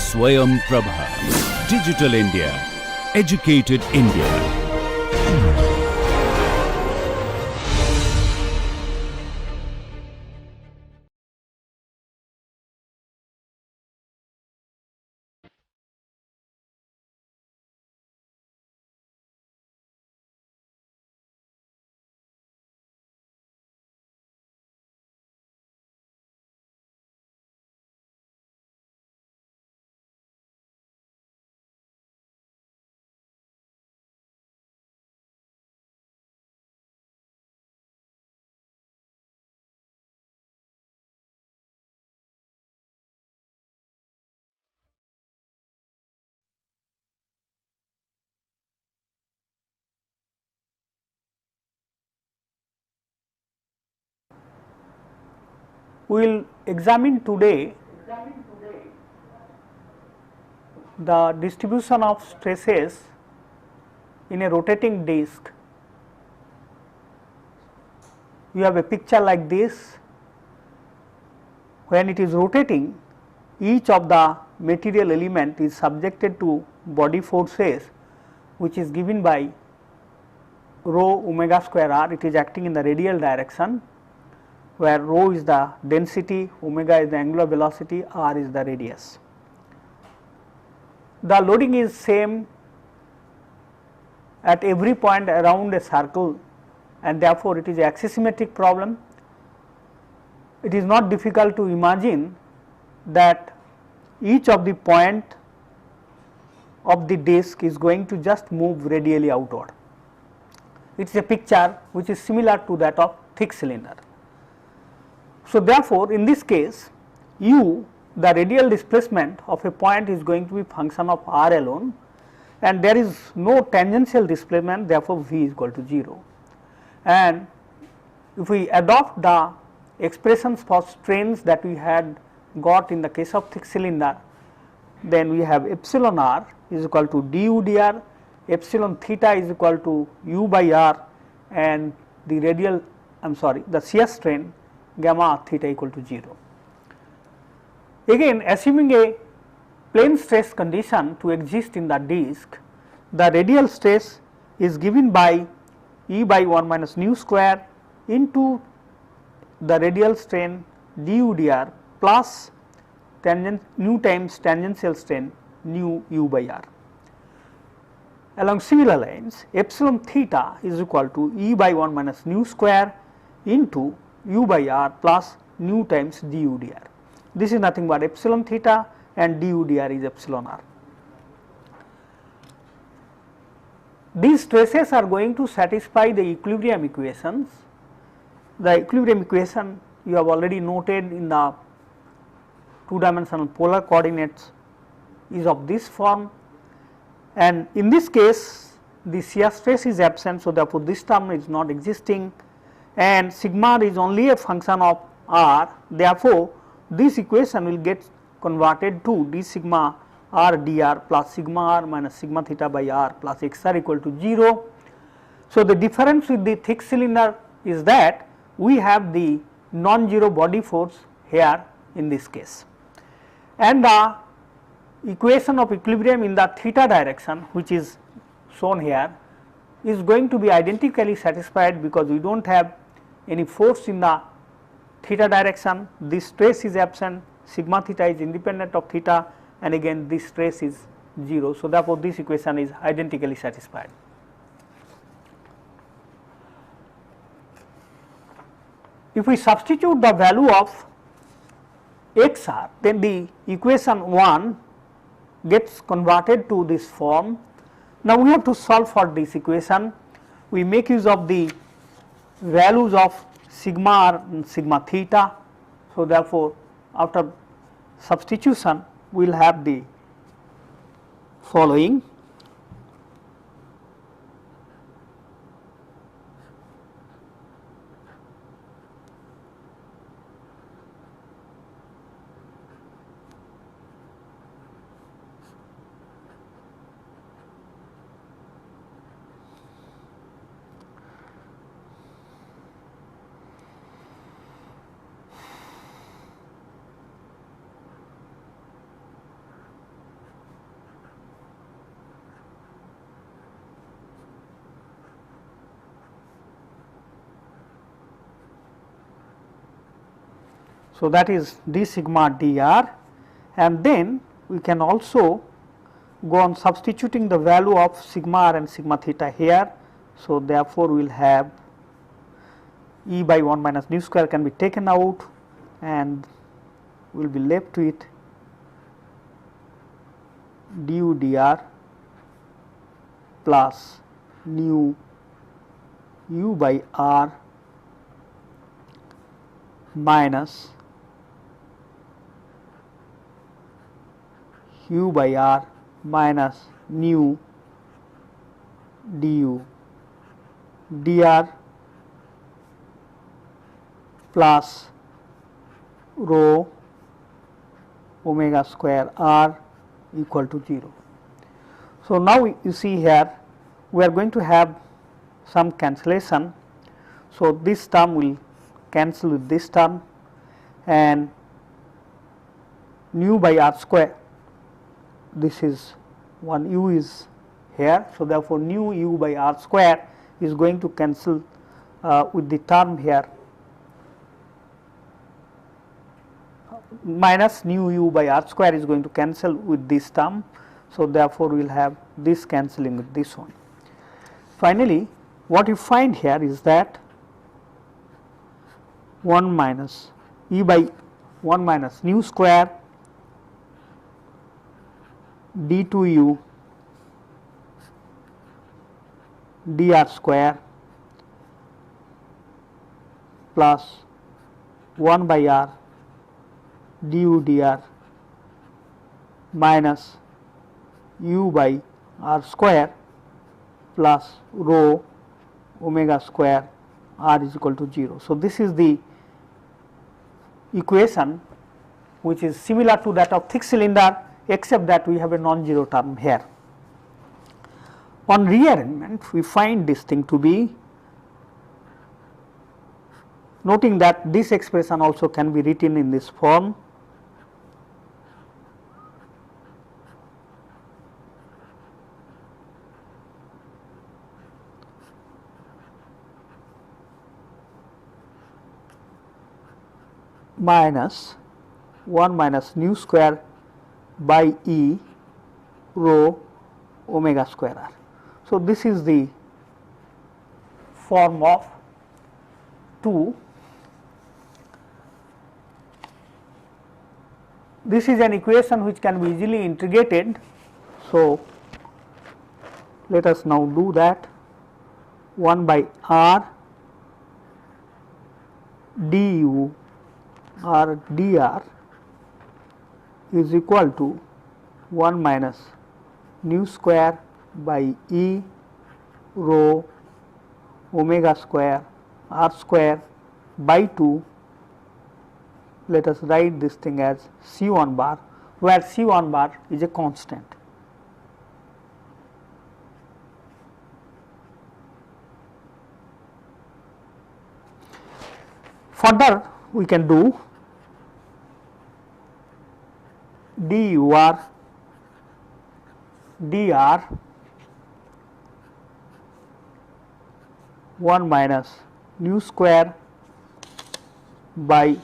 Swayam Prabha. Digital India. Educated India. We will examine today the distribution of stresses in a rotating disc. You have a picture like this. When it is rotating, each of the material element is subjected to body forces, which is given by rho omega square r. It is acting in the radial direction, where rho is the density, omega is the angular velocity, r is the radius. The loading is same at every point around a circle, and therefore, it is an axisymmetric problem. It is not difficult to imagine that each of the point of the disc is going to just move radially outward. It is a picture which is similar to that of thick cylinder. So, therefore, in this case u, the radial displacement of a point is going to be function of r alone, and there is no tangential displacement, therefore, v is equal to 0. And if we adopt the expressions for strains that we had got in the case of thick cylinder, then we have epsilon r is equal to du dr, epsilon theta is equal to u by r, and the radial the shear strain gamma theta equal to 0. Again, assuming a plane stress condition to exist in the disc, the radial stress is given by E by 1 minus nu square into the radial strain du dr plus nu times tangential strain nu u by r. Along similar lines, epsilon theta is equal to E by 1 minus nu square into u by r plus nu times du dr. This is nothing but epsilon theta, and du dr is epsilon r. These stresses are going to satisfy the equilibrium equations. The equilibrium equation you have already noted in the 2-dimensional polar coordinates is of this form, and in this case the shear stress is absent. So, therefore, this term is not existing, and sigma r is only a function of r. Therefore, this equation will get converted to d sigma r dr plus sigma r minus sigma theta by r plus x r equal to 0. So, the difference with the thick cylinder is that we have the non-zero body force here in this case, and the equation of equilibrium in the theta direction, which is shown here, is going to be identically satisfied because we do not have any force in the theta direction. This stress is absent, sigma theta is independent of theta, and again this stress is 0. So, therefore, this equation is identically satisfied. If we substitute the value of x r, then the equation 1 gets converted to this form. Now, we have to solve for this equation. We make use of the values of sigma r and sigma theta. So, therefore, after substitution we will have the following. So, that is d sigma dr, and then we can also go on substituting the value of sigma r and sigma theta here. So, therefore, we will have E by 1 minus nu square can be taken out, and we will be left with du dr plus nu u by r minus u by r minus nu du dr plus rho omega square r equal to 0. So, now you see here we are going to have some cancellation. So, this term will cancel with this term, and nu by r square, this is one u is here. So, therefore, nu u by r square is going to cancel with the term here minus nu u by r square is going to cancel with this term. So, therefore, we will have this cancelling with this one. Finally, what you find here is that 1 minus E by 1 minus nu square d2u dr square plus 1 by r du dr minus u by r square plus rho omega square r is equal to 0. So, this is the equation which is similar to that of thick cylinder, except that we have a non-zero term here. On rearrangement, we find this thing to be, noting that this expression also can be written in this form. Minus 1 minus nu square by E rho omega square r. So, this is the form of 2. This is an equation which can be easily integrated. So, let us now do that. 1 by r du r dr is equal to 1 minus nu square by E rho omega square r square by 2. Let us write this thing as C1 bar, where C1 bar is a constant. Further, we can do dur dr 1 minus nu square by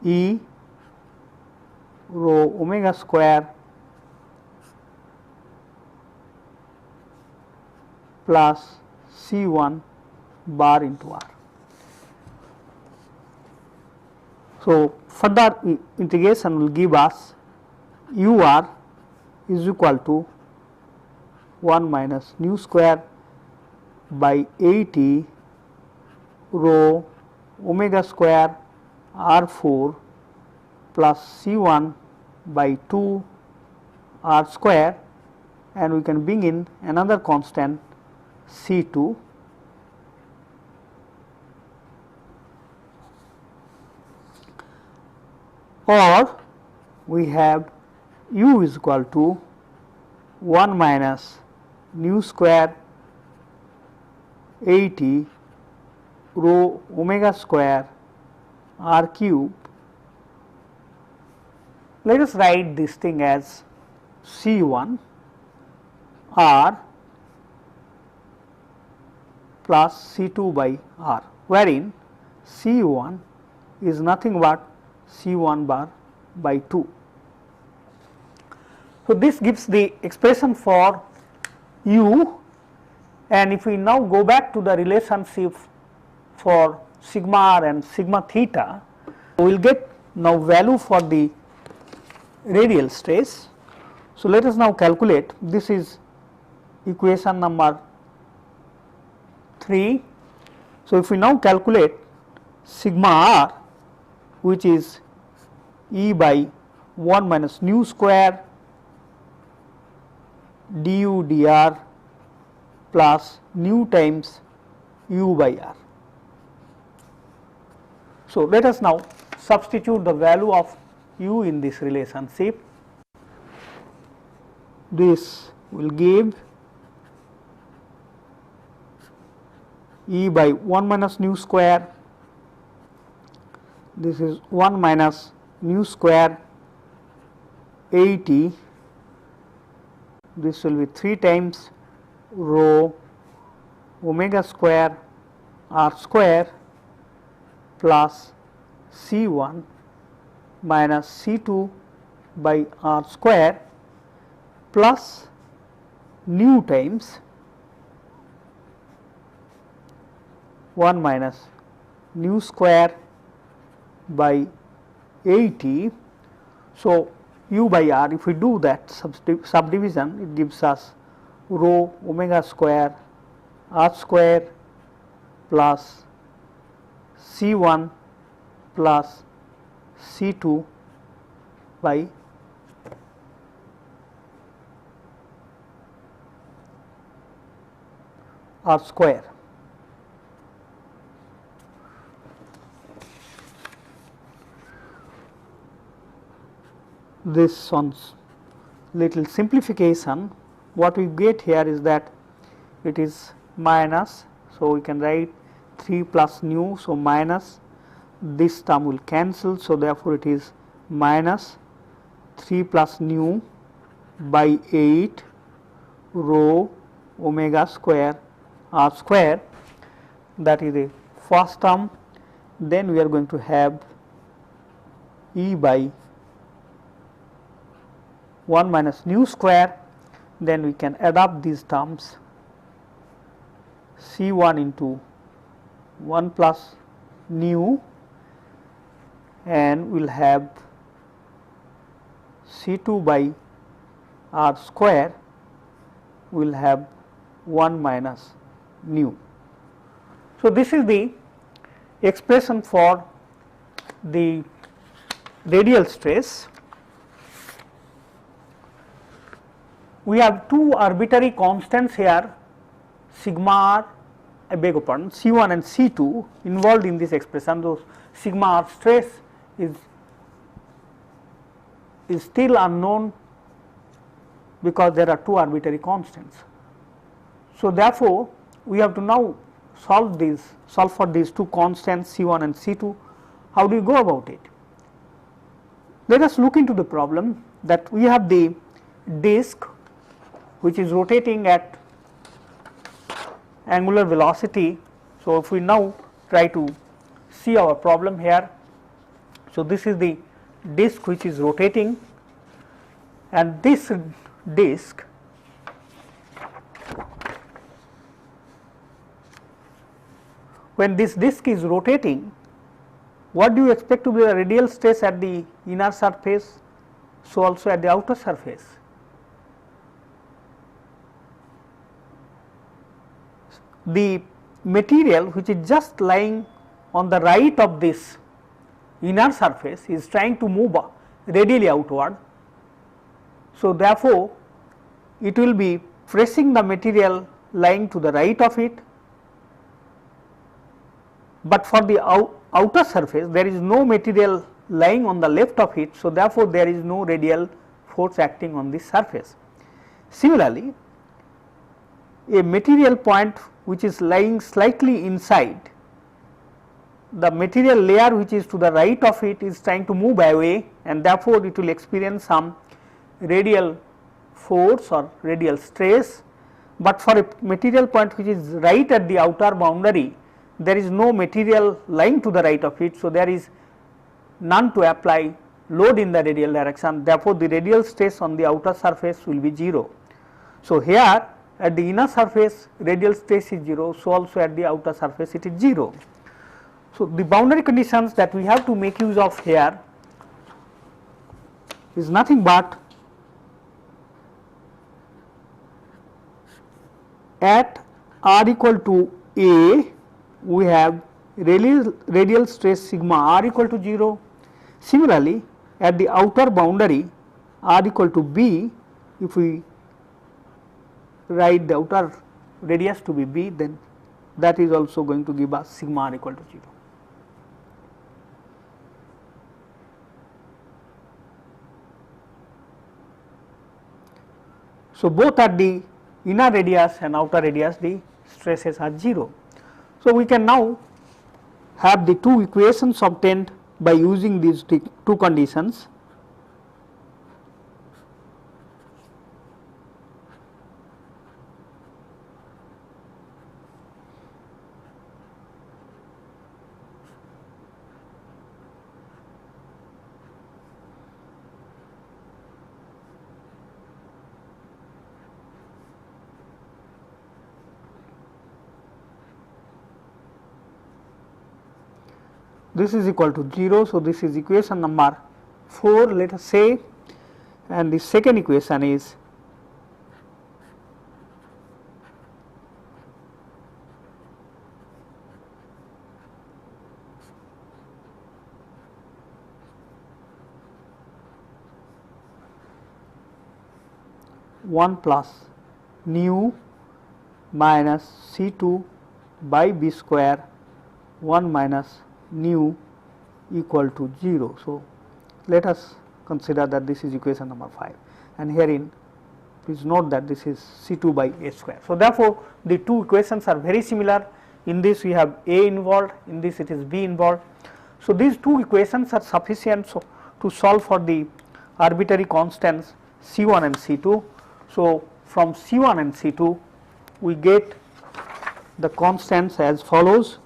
E rho omega square plus C1 bar into r. So, further integration will give us ur is equal to 1 minus nu square by 80 rho omega square r4 plus C1 by 2 r square, and we can bring in another constant C2. Or we have u is equal to 1 minus nu square 80 rho omega square r cube. Let us write this thing as C1 r plus C2 by r, wherein C1 is nothing but C1 bar by 2. So, this gives the expression for u, and if we now go back to the relationship for sigma r and sigma theta, we will get now value for the radial stress. So, let us now calculate. This is equation number 3. So, if we now calculate sigma r, which is E by 1 minus nu square du dr plus nu times u by r. So, let us now substitute the value of u in this relationship. This will give E by 1 minus nu square, this is 1 minus nu square 80, this will be 3 times rho omega square r square plus C1 minus C2 by r square plus nu times 1 minus nu square by 80. So, u by r, if we do that subdivision, it gives us rho omega square r square plus C1 plus C2 by r square. This on little simplification, what we get here is that it is minus. So, we can write 3 plus nu. So, minus this term will cancel. So, therefore, it is minus 3 plus nu by 8 rho omega square r square, that is the first term. Then we are going to have E by 1 minus nu square, then we can add up these terms C1 into 1 plus nu, and we will have C2 by r square, we will have 1 minus nu. So, this is the expression for the radial stress. We have two arbitrary constants here, sigma r, I beg your pardon, C1 and C2 involved in this expression. Those sigma r stress is still unknown because there are two arbitrary constants. So, therefore, we have to now solve for these two constants C1 and C2. How do we go about it? Let us look into the problem that we have the disk which is rotating at angular velocity. So, if we now try to see our problem here. So, this is the disk which is rotating, and this disk when this disk is rotating, what do you expect to be the radial stress at the inner surface? So, also at the outer surface. The material which is just lying on the right of this inner surface is trying to move radially outward. So, therefore, it will be pressing the material lying to the right of it, but for the outer surface there is no material lying on the left of it. So, therefore, there is no radial force acting on this surface. Similarly, a material point which is lying slightly inside, the material layer which is to the right of it is trying to move away, and therefore, it will experience some radial force or radial stress, but for a material point which is right at the outer boundary, there is no material lying to the right of it. So, there is none to apply load in the radial direction, therefore, the radial stress on the outer surface will be 0. So, here at the inner surface radial stress is 0, so also at the outer surface it is 0. So, the boundary conditions that we have to make use of here is nothing but at r equal to A we have radial stress sigma r equal to 0. Similarly, at the outer boundary r equal to B, if we write the outer radius to be B, then that is also going to give us sigma r equal to 0. So, both at the inner radius and outer radius the stresses are 0. So, we can now have the two equations obtained by using these two conditions. This is equal to 0. So, this is equation number 4, let us say, and the second equation is one plus nu minus C2 by B square 1 minus nu equal to 0. So, let us consider that this is equation number 5, and herein please note that this is C2 by A square. So, therefore, the two equations are very similar. In this we have A involved, in this it is B involved. So, these two equations are sufficient to solve for the arbitrary constants C1 and C2. So, from C1 and C2 we get the constants as follows.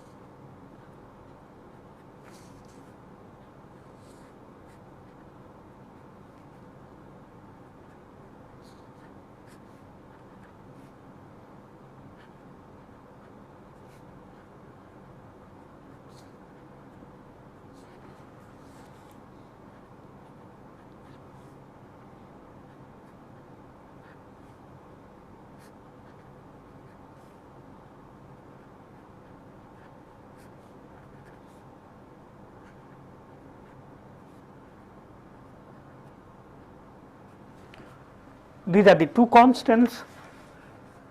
These are the two constants,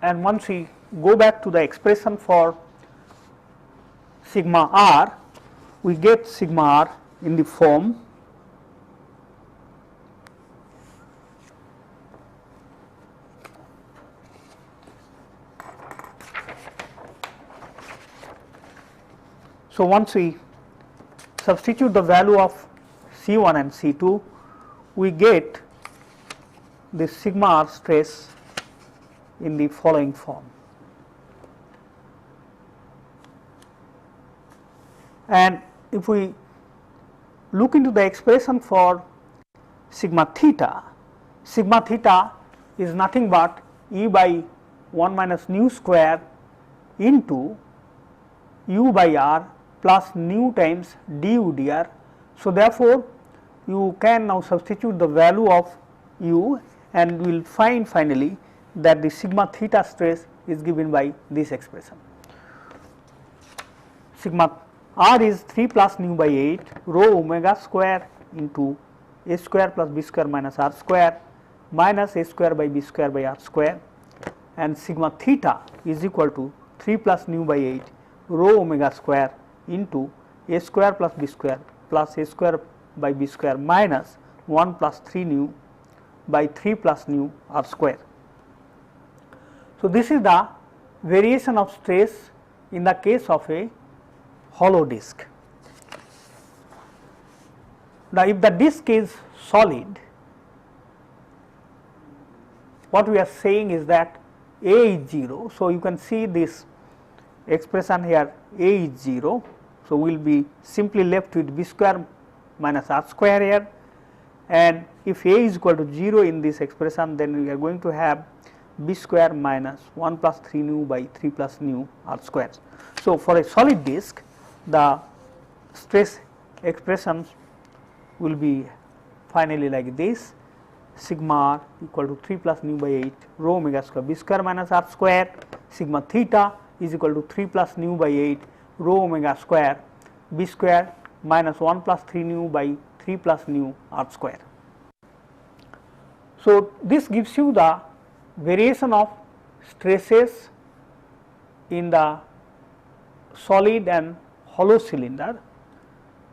and once we go back to the expression for sigma r, we get sigma r in the form so once we substitute the value of C1 and C2, we get the sigma r stress in the following form. And if we look into the expression for sigma theta is nothing but E by 1 minus nu square into u by r plus nu times du dr. So, therefore, you can now substitute the value of u and we will find finally that the sigma theta stress is given by this expression. Sigma r is 3 plus nu by 8 rho omega square into a square plus b square minus r square minus a square by b square by r square, and sigma theta is equal to 3 plus nu by 8 rho omega square into a square plus b square plus a square by b square minus 1 plus 3 nu by 3 plus nu r square. So, this is the variation of stress in the case of a hollow disc. Now, if the disc is solid, what we are saying is that A is 0. So, you can see this expression here A is 0. So, we will be simply left with b square minus r square here, and if a is equal to 0 in this expression, then we are going to have b square minus 1 plus 3 nu by 3 plus nu r square. So, for a solid disk, the stress expressions will be finally like this: sigma r equal to 3 plus nu by 8 rho omega square b square minus r square, sigma theta is equal to 3 plus nu by 8 rho omega square b square minus 1 plus 3 nu by 3 plus nu r square. So, this gives you the variation of stresses in the solid and hollow cylinder.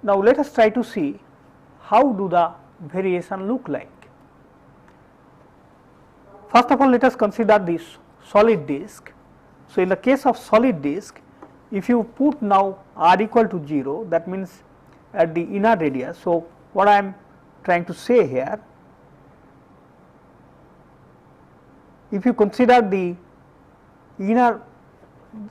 Now, let us try to see how do the variation look like. First of all, let us consider this solid disk. So, in the case of solid disk, if you put now r equal to 0, that means at the inner radius. So, what I am trying to say here, if you consider the inner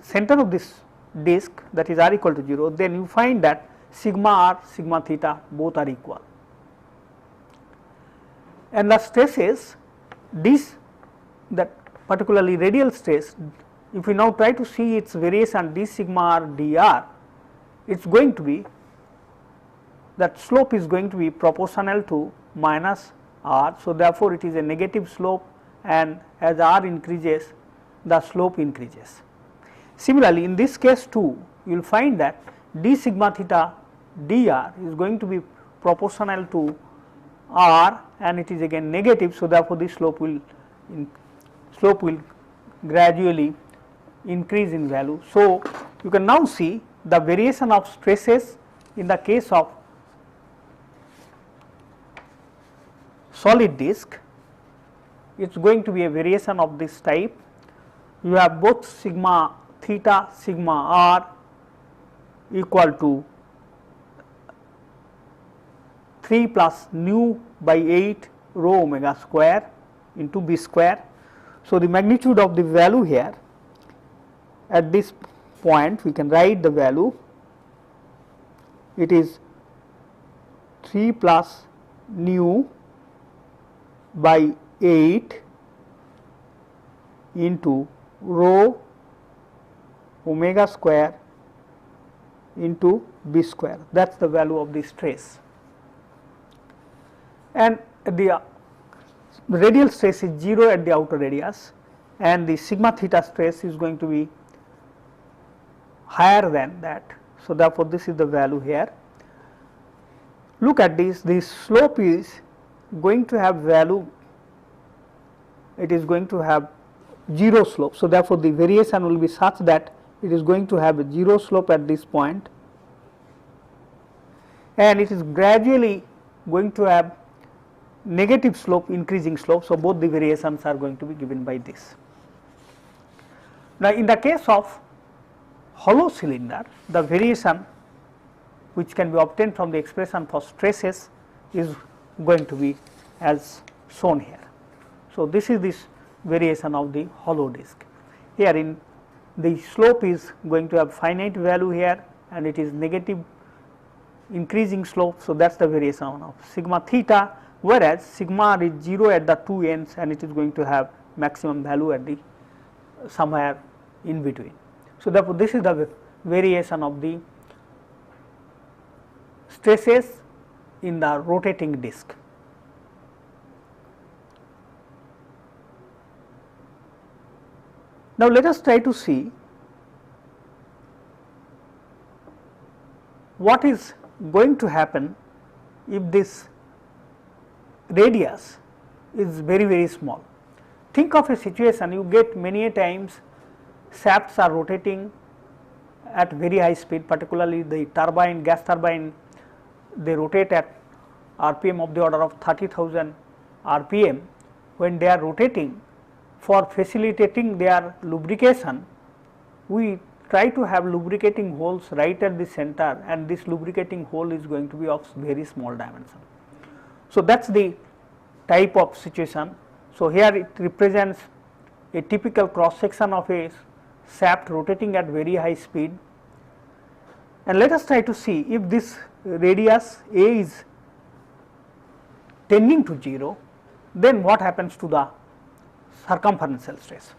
center of this disk, that is r equal to 0, then you find that sigma r, sigma theta both are equal, and the stresses, this, that particularly radial stress, if we now try to see its variation d sigma r dr, it is going to be, that slope is going to be proportional to minus r. So, therefore, it is a negative slope, and as r increases, the slope increases. Similarly, in this case too, you will find that d sigma theta dr is going to be proportional to r, and it is again negative. So, therefore, this slope will gradually increase in value. So, you can now see the variation of stresses in the case of solid disk. It is going to be a variation of this type. You have both sigma theta, sigma r equal to 3 plus nu by 8 rho omega square into b square. So, the magnitude of the value here, at this point we can write the value, it is 3 plus nu by 8 into rho omega square into b square, that is the value of the stress. And the radial stress is 0 at the outer radius, and the sigma theta stress is going to be higher than that. So, therefore, this is the value here. Look at this slope is going to have value, it is going to have 0 slope. So, therefore, the variation will be such that it is going to have a 0 slope at this point, and it is gradually going to have negative slope, increasing slope. So, both the variations are going to be given by this. Now, in the case of hollow cylinder, the variation which can be obtained from the expression for stresses is going to be as shown here. So, this is this variation of the hollow disk. Here in the slope is going to have finite value here, and it is negative increasing slope. So, that is the variation of sigma theta, whereas sigma r is 0 at the two ends, and it is going to have maximum value at the somewhere in between. So, therefore, this is the variation of the stresses in the rotating disk. Now, let us try to see what is going to happen if this radius is very small. Think of a situation, you get many a times shafts are rotating at very high speed, particularly the turbine, gas turbine, they rotate at RPM of the order of 30,000 RPM. When they are rotating, for facilitating their lubrication, we try to have lubricating holes right at the center, and this lubricating hole is going to be of very small dimension. So, that is the type of situation. So, here it represents a typical cross section of a shaft rotating at very high speed, and let us try to see if this radius A is tending to 0, then what happens to the circumferential stress?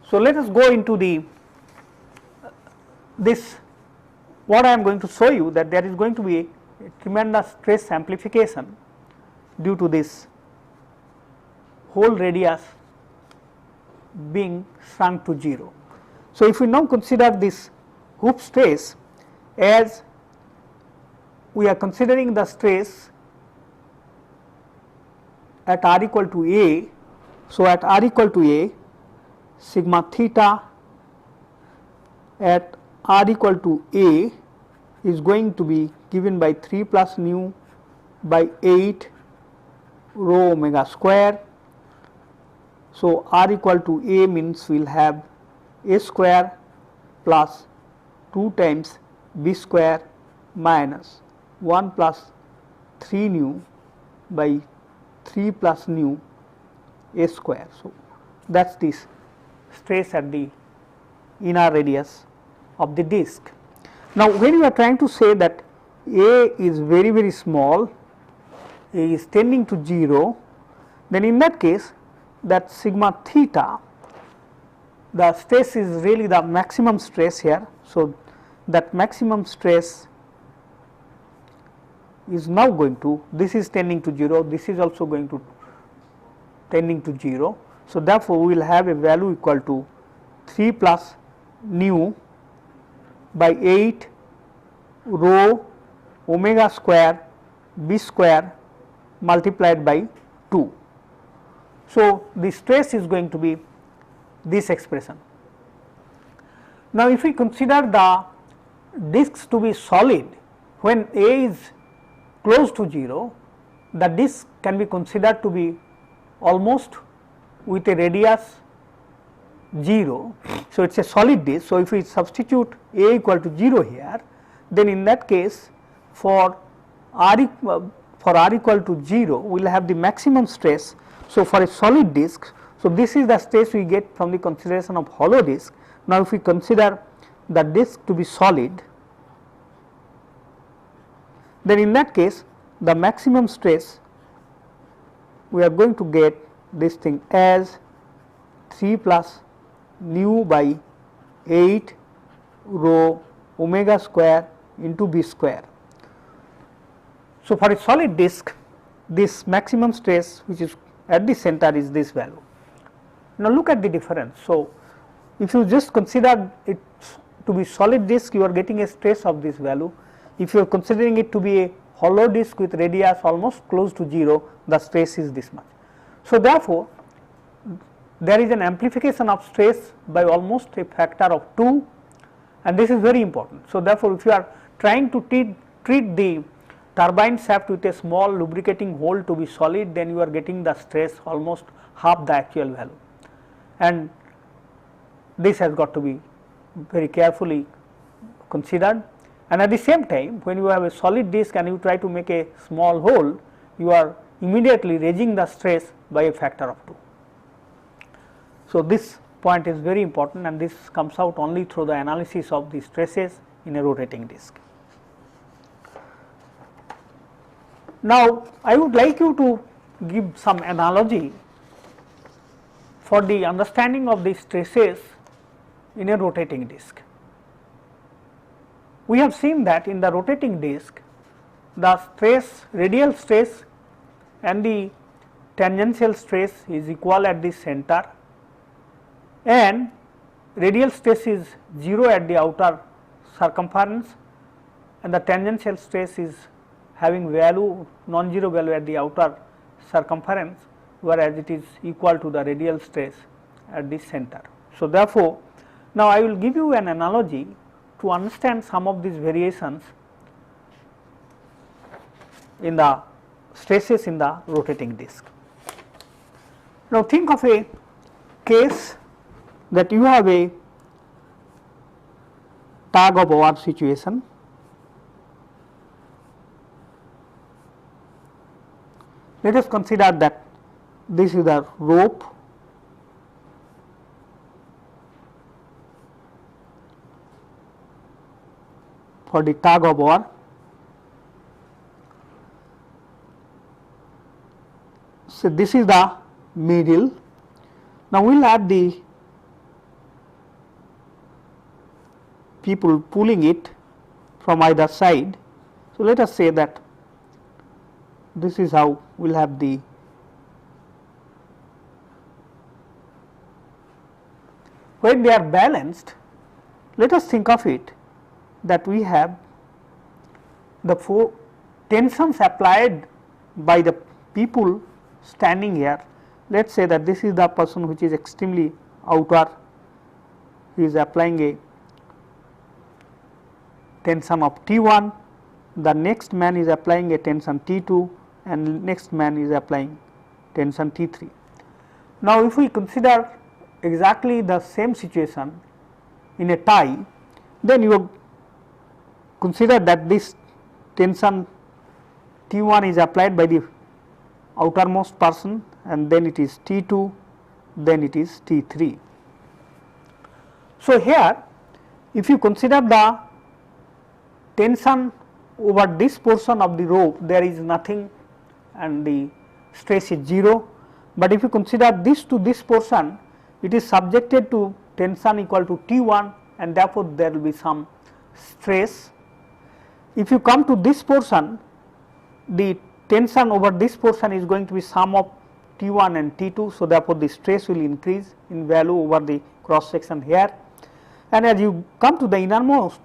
So, let us go into this. What I am going to show you, that there is going to be a tremendous stress amplification due to this whole radius being shrunk to 0. So, if we now consider this hoop stress as we are considering the stress at r equal to A. So, at r equal to A, sigma theta at r equal to A is going to be given by 3 plus nu by 8 rho omega square. So, r equal to A means we will have A square plus 2 times B square minus 1 plus 3 nu by 3 plus nu A square. So, that is this stress at the inner radius of the disc. Now, when you are trying to say that A is very, very small, A is tending to 0, then in that case that sigma theta, the stress is really the maximum stress here. So, that maximum stress is now going to, this is tending to 0, this is also going to tending to 0. So, therefore, we will have a value equal to 3 plus nu by 8 rho omega square B square multiplied by 2. So, the stress is going to be this expression. Now, if we consider the discs to be solid, when A is close to 0, the disc can be considered to be almost with a radius 0. So, it is a solid disc. So, if we substitute A equal to 0 here, then in that case for r equal to 0, we will have the maximum stress. So, for a solid disc, so this is the stress we get from the consideration of hollow disc. Now, if we consider the disc to be solid, then in that case the maximum stress we are going to get this thing as 3 plus nu by 8 rho omega square into B square. So, for a solid disc, this maximum stress which is at the center is this value. Now, look at the difference. So, if you just consider it to be solid disc, you are getting a stress of this value. If you are considering it to be a hollow disc with radius almost close to 0, the stress is this much. So, therefore, there is an amplification of stress by almost a factor of 2, and this is very important. So, therefore, if you are trying to treat the turbine shaft with a small lubricating hole to be solid, then you are getting the stress almost half the actual value, and this has got to be very carefully considered. And at the same time, when you have a solid disc and you try to make a small hole, you are immediately raising the stress by a factor of 2. So, this point is very important, and this comes out only through the analysis of the stresses in a rotating disc. Now, I would like you to give some analogy for the understanding of the stresses in a rotating disc. We have seen that in the rotating disc, the stress, radial stress and the tangential stress is equal at the center, and radial stress is 0 at the outer circumference, and the tangential stress is having value non-zero value at the outer circumference, whereas it is equal to the radial stress at the center. So, therefore, now I will give you an analogy to understand some of these variations in the stresses in the rotating disc. Now, think of a case that you have a tug of war situation. Let us consider that this is the rope for the tug of war. So, this is the middle. Now, we will have the people pulling it from either side. So, let us say that this is how we will have the when they are balanced. Let us think of it that we have the four tensions applied by the people standing here. Let us say that this is the person which is extremely outer, he is applying a tension of T1, the next man is applying a tension T2 and next man is applying tension T3. Now, if we consider exactly the same situation in a tie, then you consider that this tension T1 is applied by the outermost person and then it is T2, then it is T3. So, here if you consider the tension over this portion of the rope, there is nothing and the stress is 0, but if you consider this to this portion, it is subjected to tension equal to T1 and therefore, there will be some stress. If you come to this portion, the tension over this portion is going to be sum of T1 and T2. So, therefore, the stress will increase in value over the cross section here, and as you come to the innermost,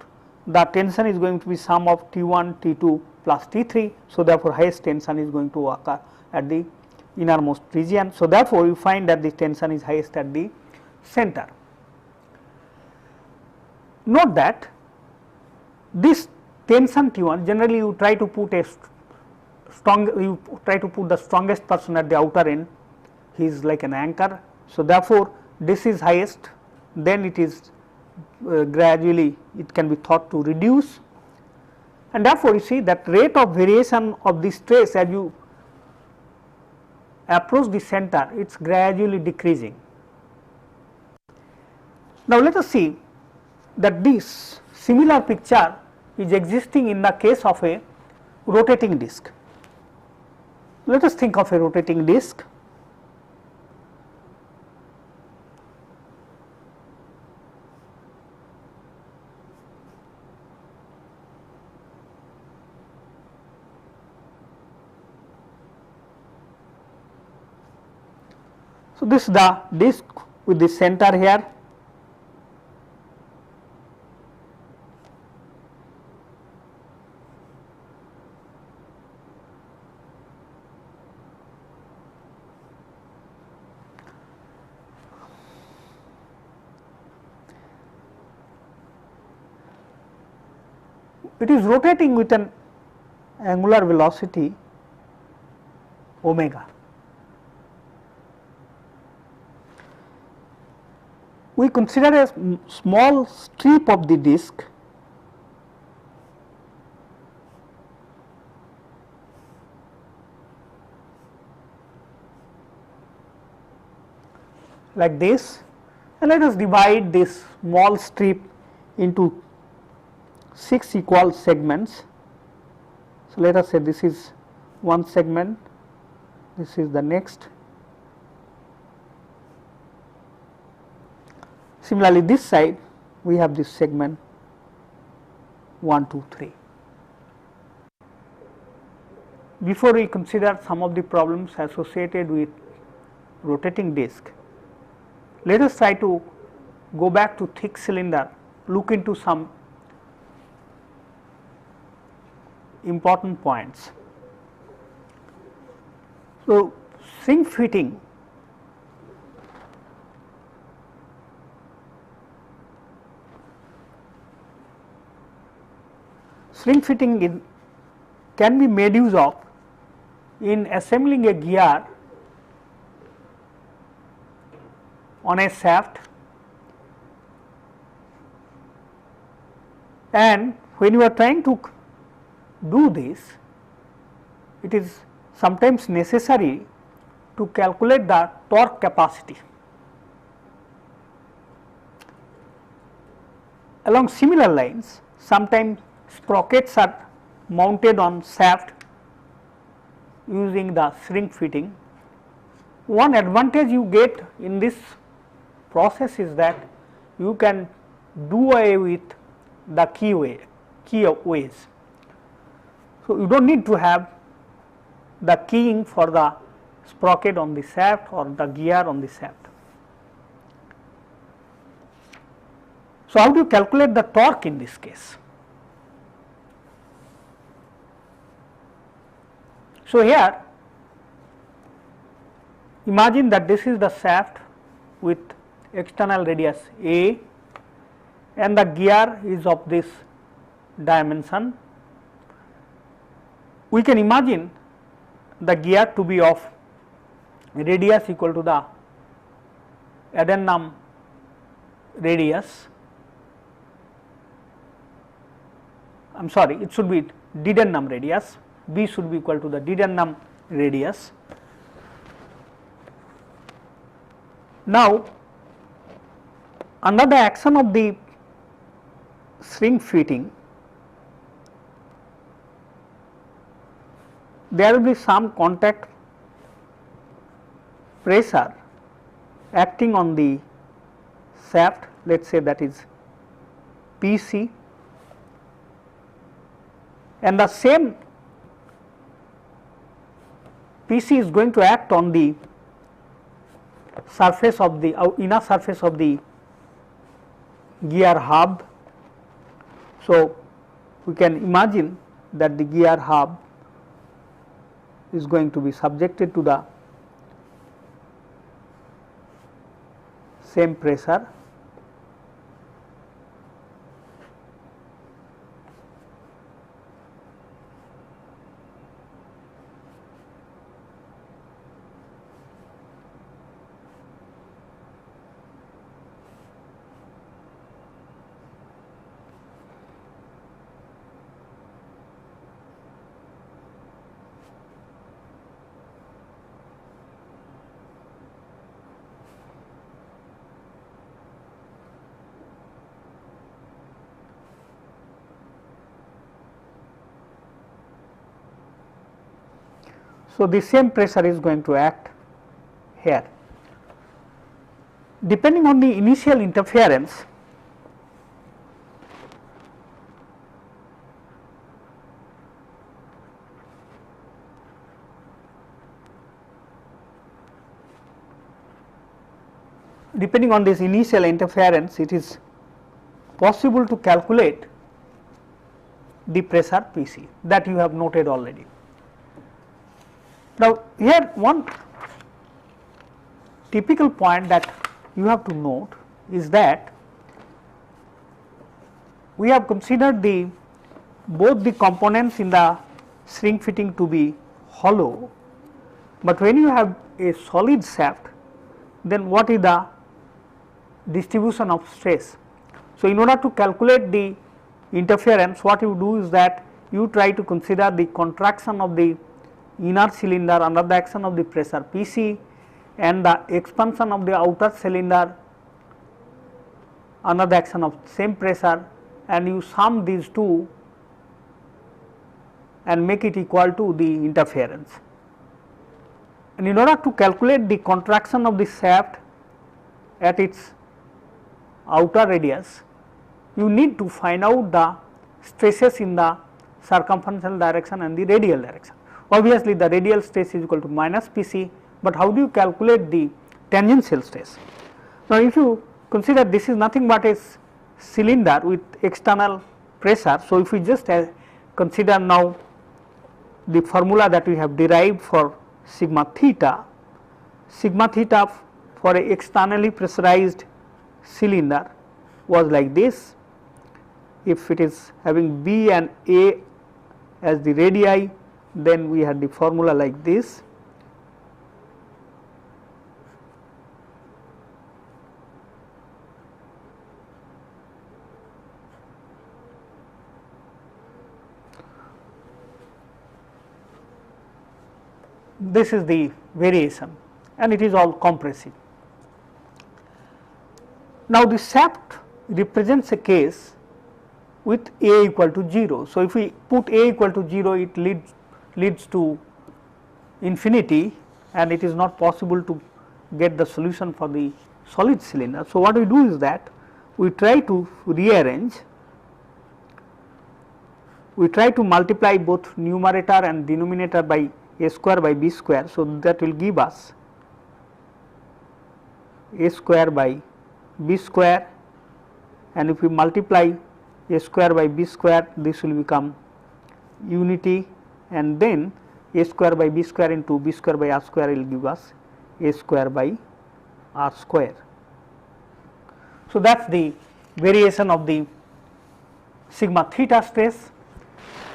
the tension is going to be sum of T1, T2 plus T3. So, therefore, highest tension is going to occur at the innermost region. So, therefore, you find that the tension is highest at the center. Note that this tension T1, generally you try to put the strongest person at the outer end, he is like an anchor. So, therefore, this is highest, then it is gradually it can be thought to reduce, and therefore, you see that rate of variation of the stress as you approach the center, it is gradually decreasing. Now, let us see that this similar picture is existing in the case of a rotating disc. Let us think of a rotating disc. So, this is the disc with the center here. It is rotating with an angular velocity omega. We consider a small strip of the disc like this, and let us divide this small strip into 6 equal segments. So, let us say this is one segment, this is the next. Similarly, this side we have this segment 1, 2, 3. Before we consider some of the problems associated with rotating disc, let us try to go back to thick cylinder, look into some important points. So, shrink fitting can be made use of in assembling a gear on a shaft, and when you are trying to do this, it is sometimes necessary to calculate the torque capacity. Along similar lines, sometimes sprockets are mounted on shaft using the shrink fitting. One advantage you get in this process is that you can do away with the key ways. So, you do not need to have the keying for the sprocket on the shaft or the gear on the shaft. So, how do you calculate the torque in this case? So, here imagine that this is the shaft with external radius A and the gear is of this dimension. We can imagine the gear to be of radius equal to the addendum radius, I am sorry, it should be dedendum radius, B should be equal to the dedendum radius. Now, under the action of the shrink fitting, there will be some contact pressure acting on the shaft, let us say that is PC, and the same PC is going to act on the surface of the inner surface of the gear hub. So, we can imagine that the gear hub is going to be subjected to the same pressure. So, the same pressure is going to act here. Depending on the initial interference, it is possible to calculate the pressure PC that you have noted already. Now, here one typical point that you have to note is that we have considered both the components in the shrink fitting to be hollow, but when you have a solid shaft, then what is the distribution of stress? So, in order to calculate the interference, what you do is that you try to consider the contraction of the inner cylinder under the action of the pressure PC and the expansion of the outer cylinder under the action of same pressure, and you sum these two and make it equal to the interference. And in order to calculate the contraction of the shaft at its outer radius, you need to find out the stresses in the circumferential direction and the radial direction. Obviously, the radial stress is equal to minus PC, but how do you calculate the tangential stress? Now, if you consider this is nothing but a cylinder with external pressure. So, if we just consider now the formula that we have derived for sigma theta for a externally pressurized cylinder was like this. If it is having B and A as the radii, then we had the formula like this. This is the variation and it is all compressive. Now, the shaft represents a case with a equal to 0. So, if we put a equal to 0, it leads to infinity, and it is not possible to get the solution for the solid cylinder. So, what we do is that we try to rearrange, we try to multiply both numerator and denominator by a square by b square. So, that will give us a square by b square, and if we multiply a square by b square, this will become unity, and then a square by b square into b square by r square will give us a square by r square. So, that is the variation of the sigma theta stress,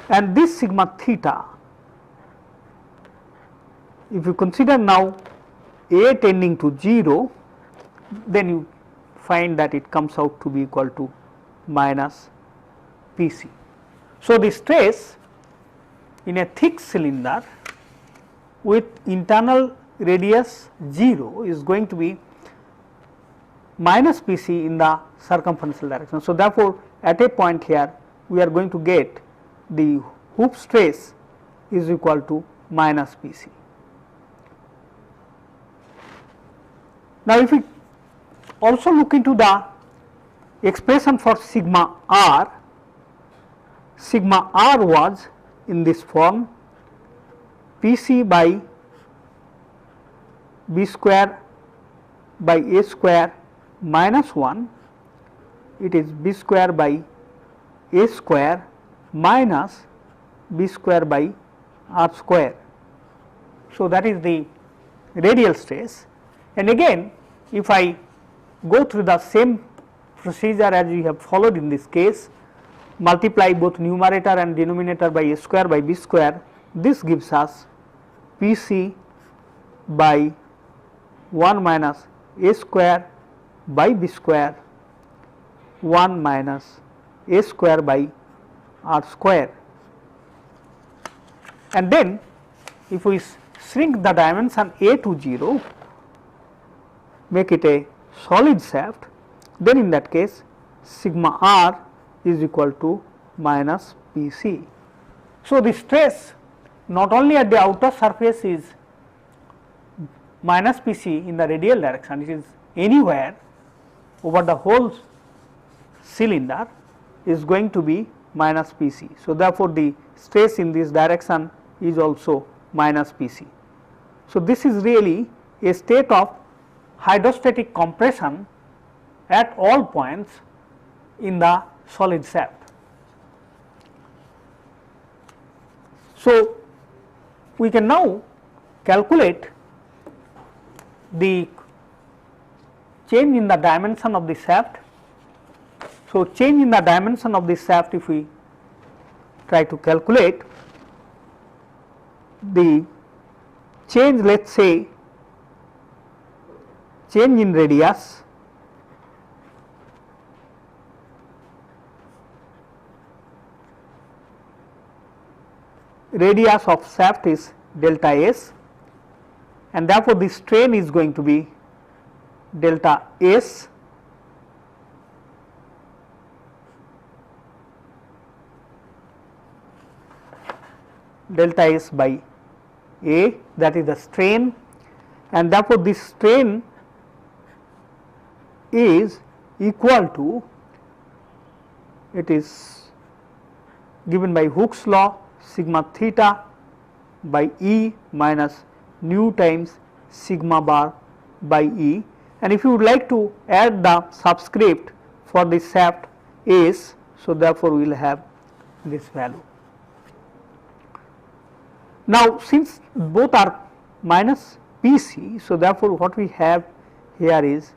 and this sigma theta, if you consider now a tending to 0, then you find that it comes out to be equal to minus Pc. So, the stress in a thick cylinder with internal radius 0 is going to be minus Pc in the circumferential direction. So, therefore, at a point here we are going to get the hoop stress is equal to minus Pc. Now, if we also look into the expression for sigma r was in this form, Pc by b square by a square minus 1, it is b square by a square minus b square by r square. So, that is the radial stress, and again if I go through the same procedure as we have followed in this case, multiply both numerator and denominator by a square by b square, this gives us Pc by 1 minus a square by b square 1 minus a square by r square. And then if we shrink the dimension a to 0, make it a solid shaft, then in that case sigma r is equal to minus Pc. So, the stress not only at the outer surface is minus Pc in the radial direction, it is anywhere over the whole cylinder is going to be minus Pc. So, therefore, the stress in this direction is also minus Pc. So, this is really a state of hydrostatic compression at all points in the solid shaft. So, we can now calculate the change in the dimension of the shaft. So, change in the dimension of the shaft, if we try to calculate the change, let us say change in radius of shaft is delta S, and therefore, the strain is going to be delta S by A, that is the strain, and therefore, this strain is equal to, it is given by Hooke's law, sigma theta by E minus nu times sigma bar by E, and if you would like to add the subscript for the shaft S, so therefore, we will have this value. Now, since both are minus Pc, so therefore, what we have here is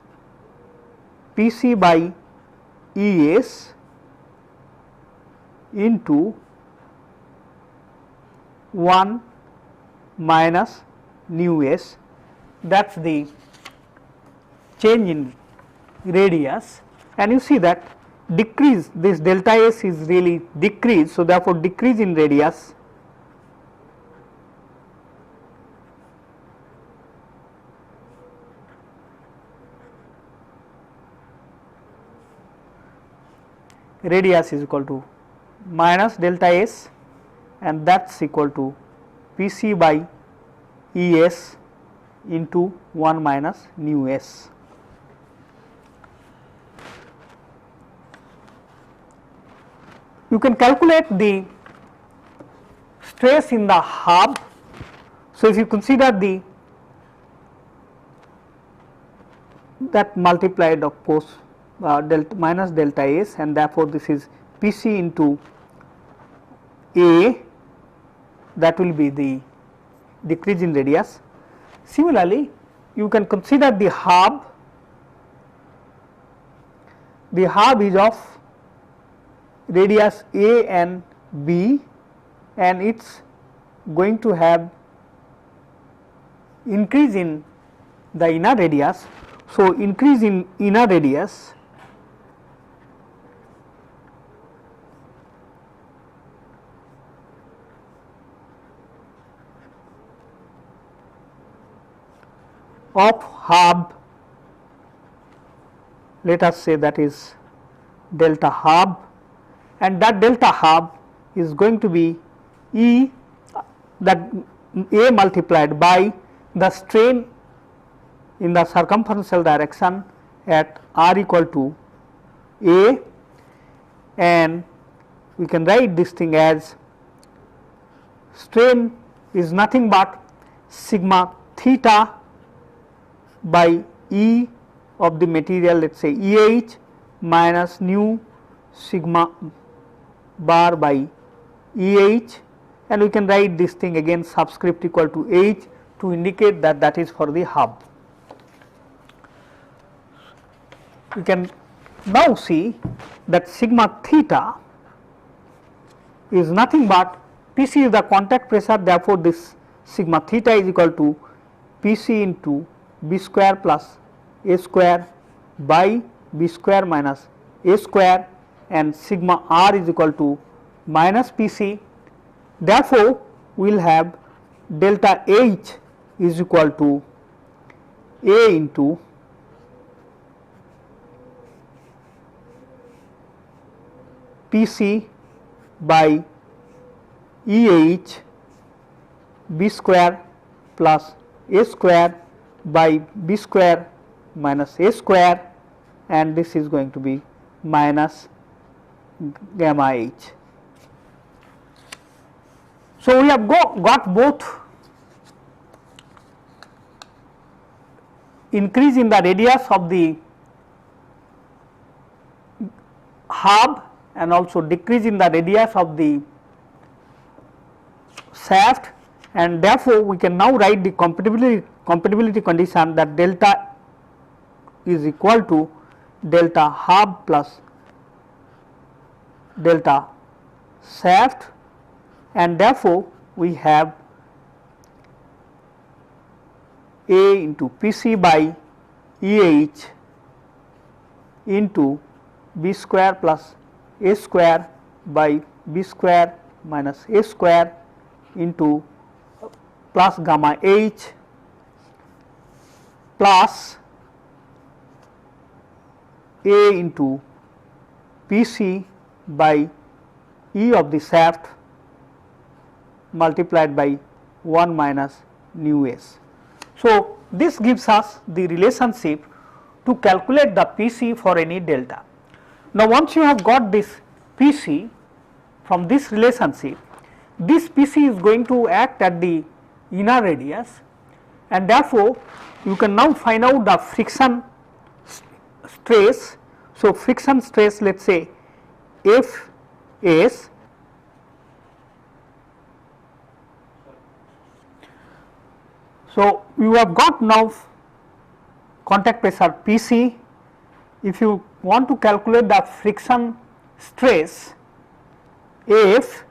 Pc by Es into 1 minus nu s, that is the change in radius, and you see that decrease, this delta S is really decreased. So, therefore, decrease in radius radius is equal to minus delta S, and that is equal to Pc by Es into 1 minus nu s. You can calculate the stress in the hub. So, if you consider the that multiplied of course delta minus delta S, and therefore, this is Pc into A, that will be the decrease in radius. Similarly, you can consider the hub. The hub is of radius A and B, and it is going to have increase in the inner radius. So, increase in inner radius of hub, let us say that is delta hub, and that delta hub is going to be E, that A multiplied by the strain in the circumferential direction at r equal to A, and we can write this thing as strain is nothing but sigma theta by E of the material, let us say EH minus nu sigma bar by EH, and we can write this thing again subscript equal to H to indicate that that is for the hub. We can now see that sigma theta is nothing but Pc is the contact pressure, therefore, this sigma theta is equal to Pc into B square plus A square by B square minus A square, and sigma r is equal to minus Pc. Therefore, we will have delta H is equal to A into Pc by EH B square plus A square by B square minus A square, and this is going to be minus gamma H. So, we have got both increase in the radius of the hub and also decrease in the radius of the shaft, and therefore, we can now write the compatibility condition that delta is equal to delta hub plus delta shaft, and therefore, we have A into Pc by EH into B square plus A square by B square minus A square into plus gamma H plus A into Pc by E of the shaft multiplied by 1 minus nu s. So, this gives us the relationship to calculate the Pc for any delta. Now, once you have got this Pc from this relationship, this Pc is going to act at the inner radius, and therefore, you can now find out the friction stress. So, friction stress, let us say F s So, you have got now contact pressure Pc. If you want to calculate the friction stress F,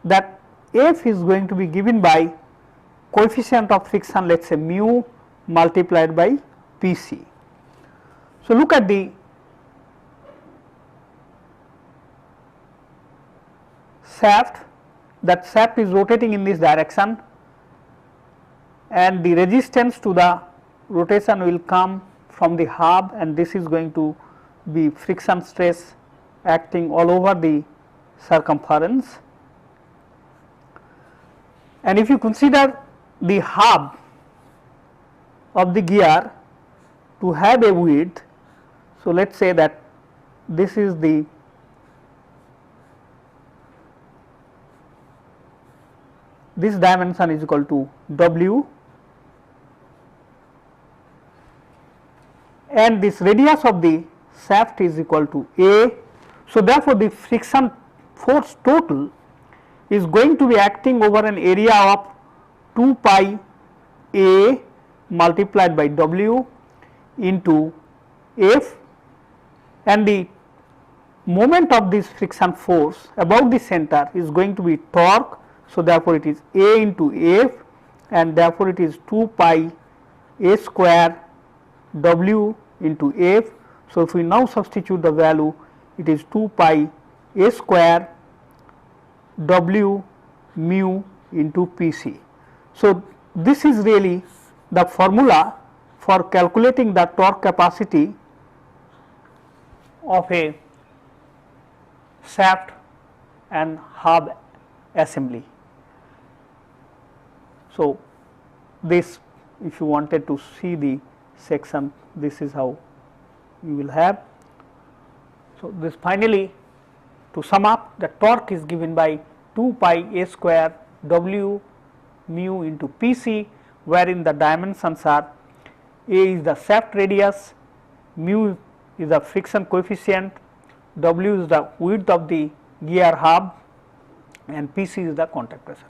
that F is going to be given by coefficient of friction, let us say mu multiplied by Pc. So, look at the shaft, that shaft is rotating in this direction, and the resistance to the rotation will come from the hub, and this is going to be friction stress acting all over the circumference. And if you consider the hub of the gear to have a width, so let us say that this is the this dimension is equal to W, and this radius of the shaft is equal to A. So, therefore, the friction force total is going to be acting over an area of 2 pi A multiplied by W into F, and the moment of this friction force about the center is going to be torque. So, therefore, it is A into F, and therefore, it is 2 pi A square W into F. So, if we now substitute the value, it is 2 pi A square W mu into P c. So, this is really the formula for calculating the torque capacity of a shaft and hub assembly. So, this, if you wanted to see the section, this is how you will have. So, this finally, to sum up, the torque is given by 2 pi A square W mu into P c, wherein the dimensions are A is the shaft radius, mu is the friction coefficient, W is the width of the gear hub, and P c is the contact pressure.